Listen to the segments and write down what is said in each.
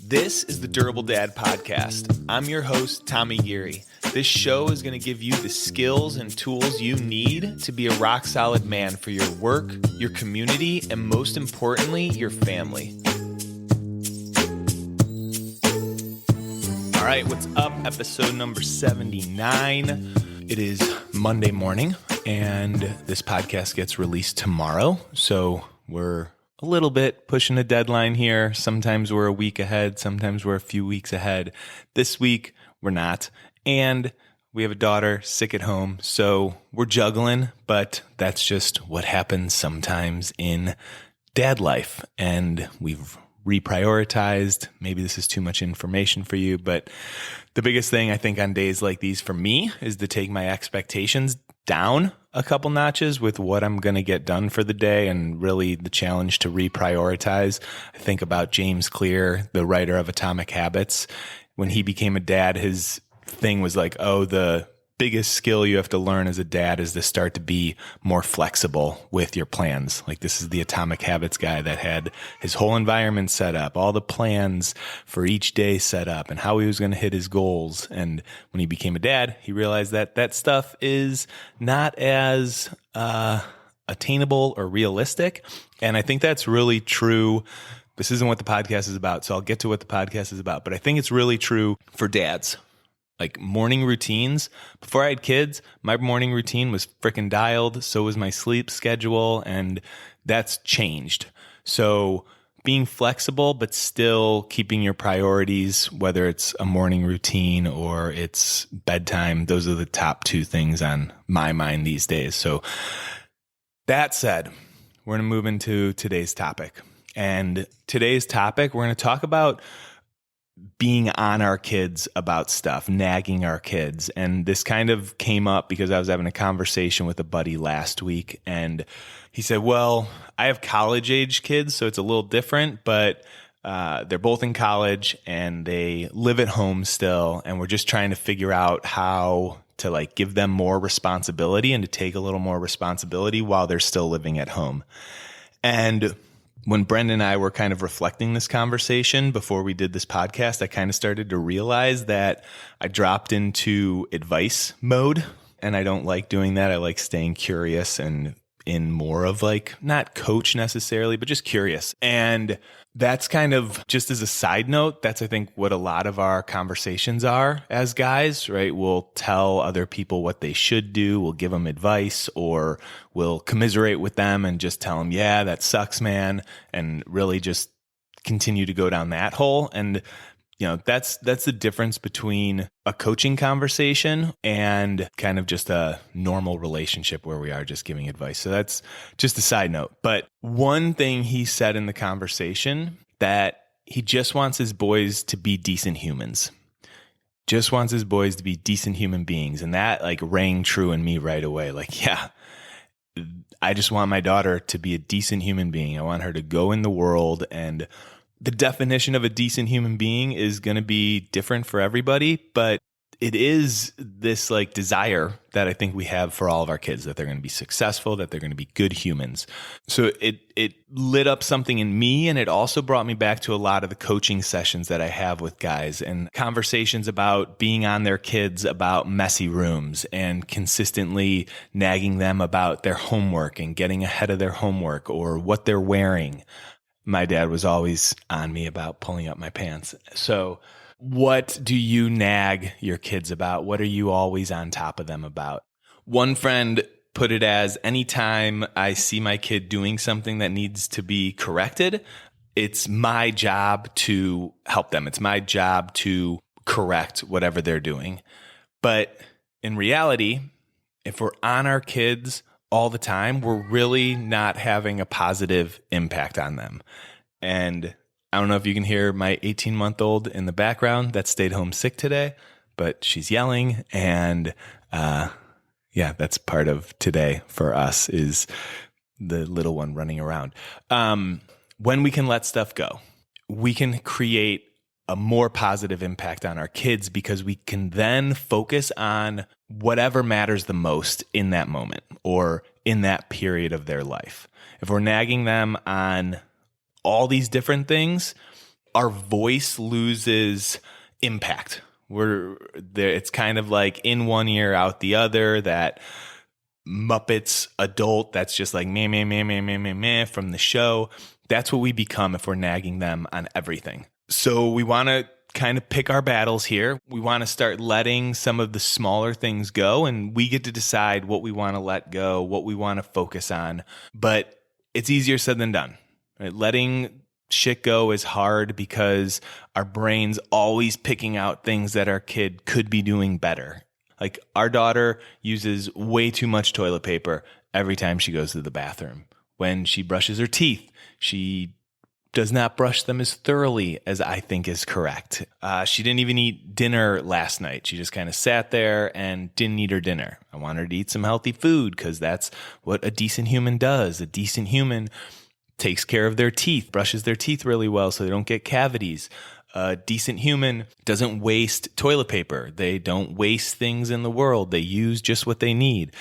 This is the Durable Dad Podcast. I'm your host, Tommy Geary. This show is going to give you the skills and tools you need to be a rock-solid man for your work, your community, and most importantly, your family. All right, what's up? Episode number 79. It is Monday morning, and this podcast gets released tomorrow, so we're a little bit pushing a deadline here. Sometimes we're a week ahead. Sometimes we're a few weeks ahead. This week, we're not. And we have a daughter sick at home, so we're juggling, but that's just what happens sometimes in dad life. And we've reprioritized. Maybe this is too much information for you, but the biggest thing I think on days like these for me is to take my expectations down a couple notches with what I'm going to get done for the day, and really the challenge to reprioritize. I think about James Clear, the writer of Atomic Habits. When he became a dad, his thing was like, the biggest skill you have to learn as a dad is to start to be more flexible with your plans. Like, this is the Atomic Habits guy that had his whole environment set up, all the plans for each day set up, and how he was going to hit his goals. And when he became a dad, he realized that that stuff is not as attainable or realistic. And I think that's really true. This isn't what the podcast is about, so I'll get to what the podcast is about. But I think it's really true for dads. Like morning routines. Before I had kids, my morning routine was freaking dialed. So was my sleep schedule, and that's changed. So being flexible, but still keeping your priorities, whether it's a morning routine or it's bedtime, those are the top two things on my mind these days. So that said, we're going to move into today's topic. And today's topic, we're going to talk about being on our kids about stuff, nagging our kids. And this kind of came up because I was having a conversation with a buddy last week, and he said, well, I have college age kids, so it's a little different, but they're both in college and they live at home still. And we're just trying to figure out how to like give them more responsibility and to take a little more responsibility while they're still living at home. And when Brendan and I were kind of reflecting this conversation before we did this podcast, I kind of started to realize that I dropped into advice mode, and I don't like doing that. I like staying curious and in more of like, not coach necessarily, but just curious. And that's kind of just as a side note, that's I think what a lot of our conversations are as guys, right? We'll tell other people what they should do. We'll give them advice, or we'll commiserate with them and just tell them, yeah, that sucks, man. And really just continue to go down that hole. And that's the difference between a coaching conversation and kind of just a normal relationship where we are just giving advice. So that's just a side note. But one thing he said in the conversation, that he just wants his boys to be decent humans. Just wants his boys to be decent human beings. And that like rang true in me right away. Like, yeah, I just want my daughter to be a decent human being. I want her to go in the world, and the definition of a decent human being is going to be different for everybody, but it is this like desire that I think we have for all of our kids, that they're going to be successful, that they're going to be good humans. So it lit up something in me, and it also brought me back to a lot of the coaching sessions that I have with guys and conversations about being on their kids about messy rooms and consistently nagging them about their homework and getting ahead of their homework or what they're wearing. My dad was always on me about pulling up my pants. So what do you nag your kids about? What are you always on top of them about? One friend put it as, anytime I see my kid doing something that needs to be corrected, it's my job to help them. It's my job to correct whatever they're doing. But in reality, if we're on our kids all the time, we're really not having a positive impact on them. And I don't know if you can hear my 18-month-old in the background that stayed home sick today, but she's yelling. And that's part of today for us, is the little one running around. When we can let stuff go, we can create a more positive impact on our kids, because we can then focus on whatever matters the most in that moment or in that period of their life. If we're nagging them on all these different things, our voice loses impact. We're there. It's kind of like in one ear, out the other, that Muppets adult that's just like meh, meh, meh, meh, meh, meh, meh from the show. That's what we become if we're nagging them on everything. So we want to kind of pick our battles here. We want to start letting some of the smaller things go, and we get to decide what we want to let go, what we want to focus on. But it's easier said than done. Right? Letting shit go is hard because our brain's always picking out things that our kid could be doing better. Like our daughter uses way too much toilet paper every time she goes to the bathroom. When she brushes her teeth, she does not brush them as thoroughly as I think is correct. She didn't even eat dinner last night. She just kind of sat there and didn't eat her dinner. I want her to eat some healthy food because that's what a decent human does. A decent human takes care of their teeth, brushes their teeth really well so they don't get cavities. A decent human doesn't waste toilet paper. They don't waste things in the world. They use just what they need.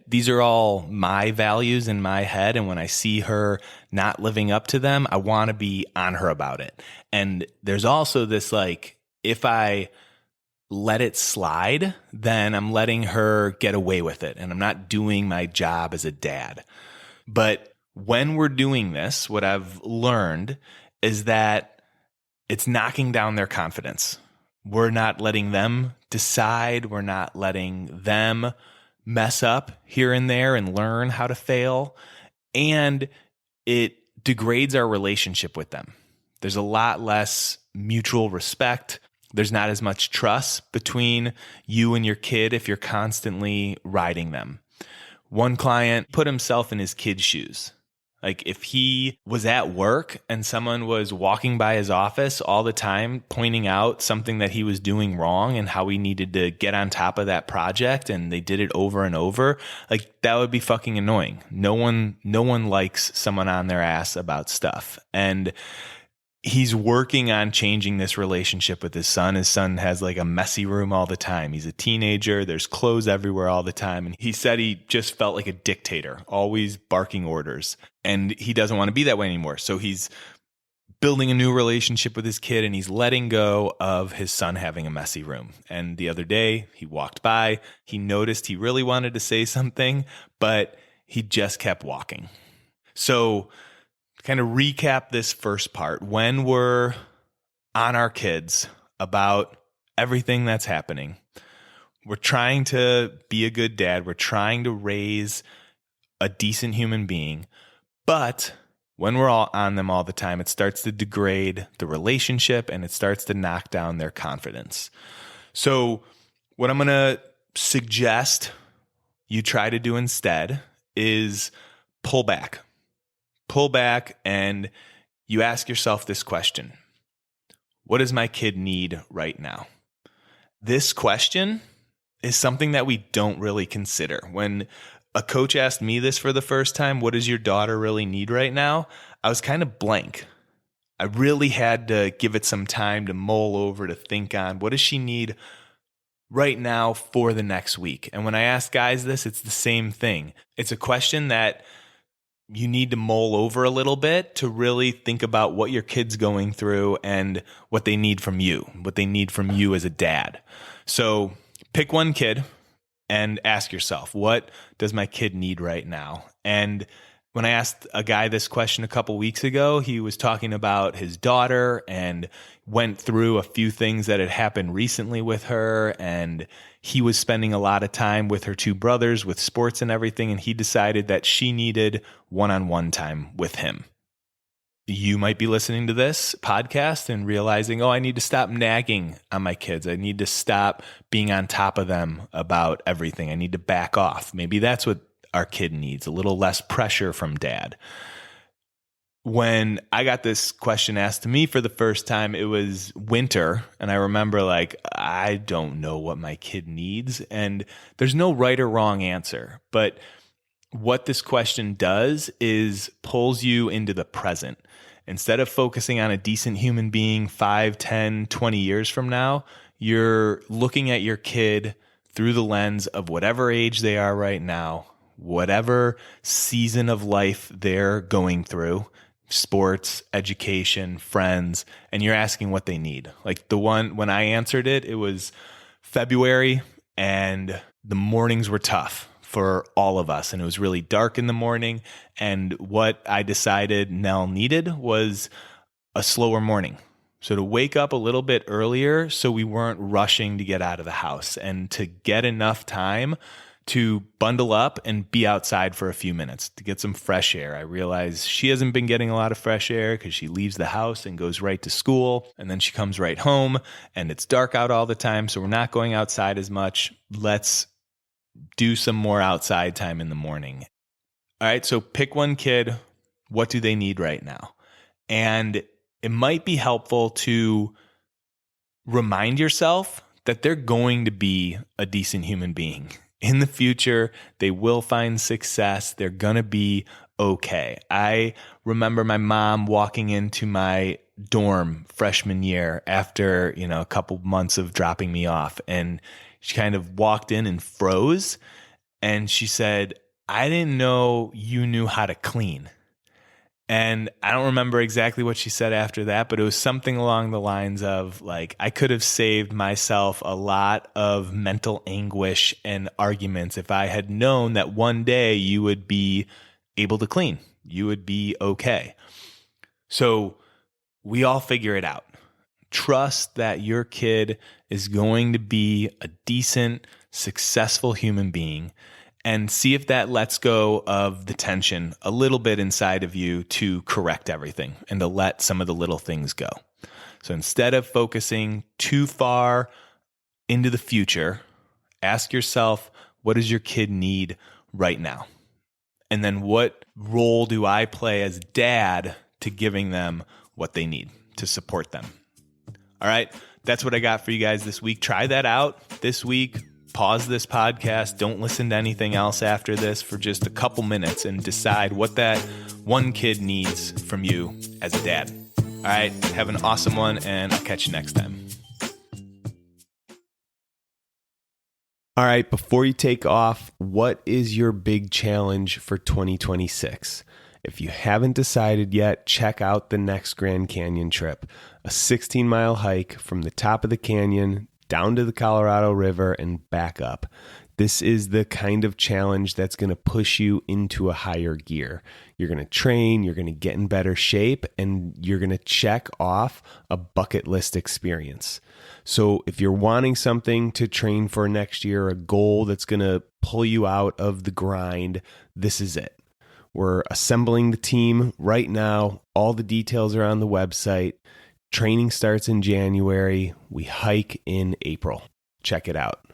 These are all my values in my head. And when I see her not living up to them, I want to be on her about it. And there's also this like, if I let it slide, then I'm letting her get away with it. And I'm not doing my job as a dad. But when we're doing this, what I've learned is that it's knocking down their confidence. We're not letting them decide. We're not letting them mess up here and there and learn how to fail. And it degrades our relationship with them. There's a lot less mutual respect. There's not as much trust between you and your kid if you're constantly riding them. One client put himself in his kid's shoes. Like if he was at work and someone was walking by his office all the time, pointing out something that he was doing wrong and how he needed to get on top of that project, and they did it over and over, like that would be fucking annoying. No one likes someone on their ass about stuff. And he's working on changing this relationship with his son. His son has like a messy room all the time. He's a teenager. There's clothes everywhere all the time. And he said he just felt like a dictator, always barking orders. And he doesn't want to be that way anymore. So he's building a new relationship with his kid, and he's letting go of his son having a messy room. And the other day he walked by, he noticed he really wanted to say something, but he just kept walking. So kind of recap this first part. When we're on our kids about everything that's happening, we're trying to be a good dad. We're trying to raise a decent human being. But when we're all on them all the time, it starts to degrade the relationship and it starts to knock down their confidence. So what I'm going to suggest you try to do instead is pull back. Pull back and you ask yourself this question: what does my kid need right now? This question is something that we don't really consider. When a coach asked me this for the first time, what does your daughter really need right now? I was kind of blank. I really had to give it some time to mull over, to think on what does she need right now for the next week. And when I ask guys this, it's the same thing. It's a question that you need to mull over a little bit to really think about what your kid's going through and what they need from you as a dad. So pick one kid and ask yourself, what does my kid need right now? And when I asked a guy this question a couple weeks ago, he was talking about his daughter and went through a few things that had happened recently with her. And he was spending a lot of time with her two brothers with sports and everything. And he decided that she needed one-on-one time with him. You might be listening to this podcast and realizing, I need to stop nagging on my kids. I need to stop being on top of them about everything. I need to back off. Maybe that's what our kid needs, a little less pressure from dad. When I got this question asked to me for the first time, it was winter. And I remember I don't know what my kid needs. And there's no right or wrong answer. But what this question does is pulls you into the present. Instead of focusing on a decent human being 5, 10, 20 years from now, you're looking at your kid through the lens of whatever age they are right now, whatever season of life they're going through. sports, education, friends, and you're asking what they need. Like the one, when I answered it, it was February and the mornings were tough for all of us. And it was really dark in the morning. And what I decided Nell needed was a slower morning. So to wake up a little bit earlier so we weren't rushing to get out of the house and to get enough time to bundle up and be outside for a few minutes to get some fresh air. I realize she hasn't been getting a lot of fresh air because she leaves the house and goes right to school, and then she comes right home and it's dark out all the time, so we're not going outside as much. Let's do some more outside time in the morning. All right, so pick one kid. What do they need right now? And it might be helpful to remind yourself that they're going to be a decent human being. In the future, they will find success. They're going to be okay. I remember my mom walking into my dorm freshman year after, a couple months of dropping me off. And she kind of walked in and froze. And she said, "I didn't know you knew how to clean." And I don't remember exactly what she said after that, but it was something along the lines of like, I could have saved myself a lot of mental anguish and arguments if I had known that one day you would be able to clean. You would be okay. So we all figure it out. Trust that your kid is going to be a decent, successful human being, and see if that lets go of the tension a little bit inside of you to correct everything and to let some of the little things go. So instead of focusing too far into the future, ask yourself, what does your kid need right now? And then what role do I play as dad to giving them what they need to support them? All right, that's what I got for you guys this week. Try that out this week. Pause this podcast. Don't listen to anything else after this for just a couple minutes and decide what that one kid needs from you as a dad. All right, have an awesome one, and I'll catch you next time. All right, before you take off, what is your big challenge for 2026? If you haven't decided yet, check out the next Grand Canyon trip, a 16-mile hike from the top of the canyon down to the Colorado River and back up. This is the kind of challenge that's going to push you into a higher gear. You're going to train, you're going to get in better shape, and you're going to check off a bucket list experience. So if you're wanting something to train for next year, a goal that's going to pull you out of the grind, this is it. We're assembling the team right now. All the details are on the website. Training starts in January. We hike in April. Check it out.